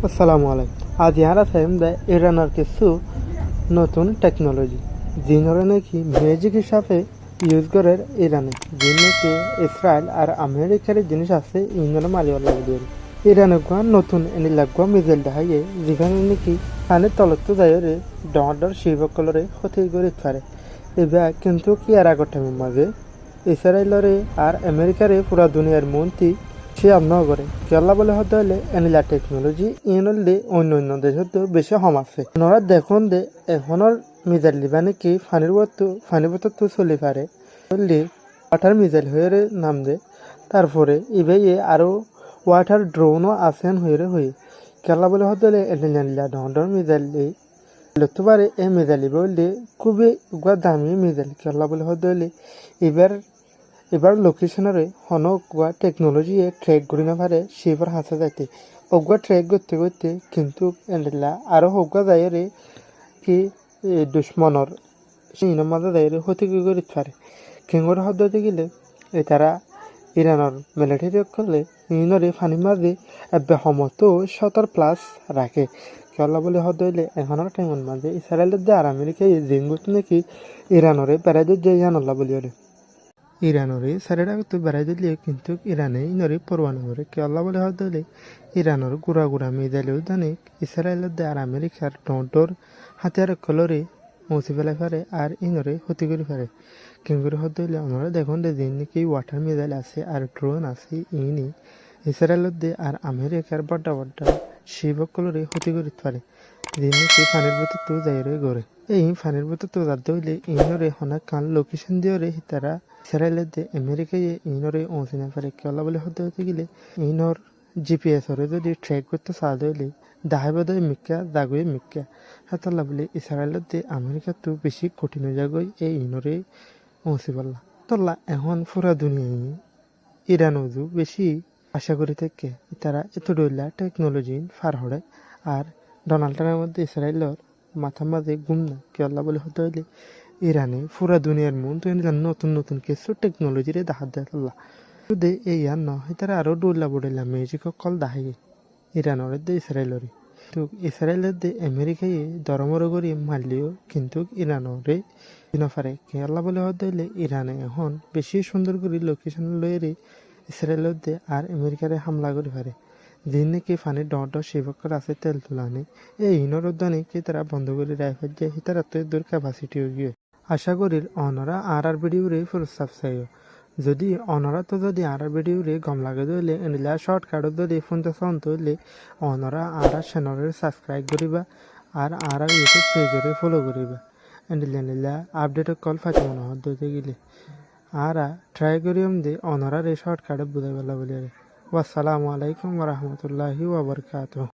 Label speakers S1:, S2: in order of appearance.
S1: আসসালামু আলাইকুম। আজ ইয়ারা থাইমদা ইরানের কিছু নতুন টেকনোলজি যিনরে নাকি ম্যাজিক হিসাবে ইউজ করে ইরানে যিন নাকি ইসরায়েল আর আমেরিকার জিনিস আছে ইন্দোনেশিয়া মালিওয়ালা দিয়ে ইরানে গুয়া নতুন এনে লাগুয়া মিজাইল দেখাইয়ে যেখানে নাকি পানির তলত্ব যাইরে ডর শিবকলরে ক্ষতি করে পারে এবার কিন্তু কি আর আগটামের মাঝে ইসরায়েলরে আর আমেরিকারে পুরা দুনিয়ার মন্ত্রী সে আপনার করে কেলা বলে হতে হলে এনিলা টেকনোলজি ইনলে অন্য অন্য দেশত বেশি হম আছে ওনারা দেখুন দে এখনের মিজাইল দিবা নাকি ফানির বতর তো চলি পারে বললে ওয়াটার মিজাইল হয়ে নাম দে তারপরে ইভাই আরও ওয়াটার ড্রোনও আসেন হয়ে কেলা বলে হতে হলে এনিলা ডর মিজাইল লড়তে পারে এই মিজাইল বললে খুবই দামি মিজাইল কেলা বলে হতে হলে এবার লোকেশনরে হনগুয়া টেকনোলজি ট্র্যাক করি না পারে সেবার হাসা যাইতে অগুয়া ট্র্যাক করতে করতে কিন্তু এন্ডেলা আরও হগুয়া যায় রে কি দুশ্মনর সেই মাঝে যায় রে হতে কি করে পারে কেঙ্গর হতে গেলে তারা ইরানের মিলিটারি করলে ইনরে ফানি মাঝে বেহমত 70+ রাখে কেলা বলে হতে হইলে এখনের টাইমের মাঝে ইসরায়েলের যে আর আমেরিকায় জিনগুত নাকি ইরানরে বেড়াইতে যে জানল্লা বলি ইরানরে সারেরা তো বেড়াই দিলে কিন্তু ইরানে ইনরে পরোয়ানা করে কেলা বলে হতে হলে ইরানের গুড়া মিজাইলেও জানে ইসরায়েলের দে আর আমেরিকার ডর হাতিয়ার কলরে মৌসি ফেলাই পারে আর ইনরে ক্ষতি করে পারে কেঙ্গুরি হতে হলে ওনারা দেখুন যে নাকি ওয়াটার মিজাইল আছে আর ড্রোন আছে ইনি ইসরায়েলের দে আর আমেরিকার বড্ডা শিবক কলরে ক্ষতি করে পারে যে নাকি পানির ভিতর তো যাই রে গড়ে এই পানির ভিতর তো যাতে হইলে ইনরে হনা কান লোকেশন দিয়ে রে তারা ইসরায়েলের দে আমেরিকায় ইনরে পৌঁছে পারে কেলা বলে হতে গেলে ইনর জিপিএস হরে যদি ট্র্যাক করতে সাহায্য হইলে দাহাই বাদায় মিক্কা জাগয়ে মিক্কা হাতাল্লা বলে ইসরায়েলের দে আমেরিকা তো বেশি কঠিন হয়ে যাগই এই ইনরে পৌঁছে পারলা তল্লা এখন পুরা দুনিয়ায় ইরানও বেশি আশা করি থেকে তারা এত ডইলা টেকনোলজি ফার হড়ে আর ডোনাল্ড ট্রাম্পের মধ্যে ইসরায়েলের মাথা মাঝে গুম না কেলা বলে হতে হইলে ইরানে পুরা দুনিয়ার মন তো নতুন নতুন কিছু টেকনোলজিরে দেখাত দেখাল্লা শুধু এই আর নয় তারা আরও ডোলা বডেলা মেজিক কল দাহাই ইরানের দে ইসরায়েলরে তো ইসরায়েলের দে আমেরিকায় দরমর করি মারলেও কিন্তু ইরানরে পারে কেলা বলে হতে হইলে ইরানে এখন বেশি সুন্দর করে লোকেশন লয়ে ইসরায়েলের দে আর আমেরিকারে হামলা করে পারে দিন নাকি ফানির ডর শিবকর আছে তেল তুলানি এই ইনর উদ্যানে কি তারা বন্ধ করে রাইফেল যে তারা তো দূর ক্যাপাসিটি হয়ে গিয়ে আশা করি অনরা আর ভিডিওরে প্রস্তাব চাইও যদি অনরা তো যদি আর ভিডিওরে গম লাগে দিলে এনিলা শর্টকাটত যদি ফোনটা সন্ত হইলে অনরা আর চ্যানেলের সাবস্ক্রাইব করিবা আর ইউটিউব পেজরে ফলো করিবা এনিলা আপডেট কল ফাঁকি মনে হতে গেলে আর ট্রাই করিম দে অনরার এই শর্টকাটে বুঝাই পেলা বলে আসসালামু আলাইকুম ওয়া রাহমাতুল্লাহি ওয়া বারাকাতুহু।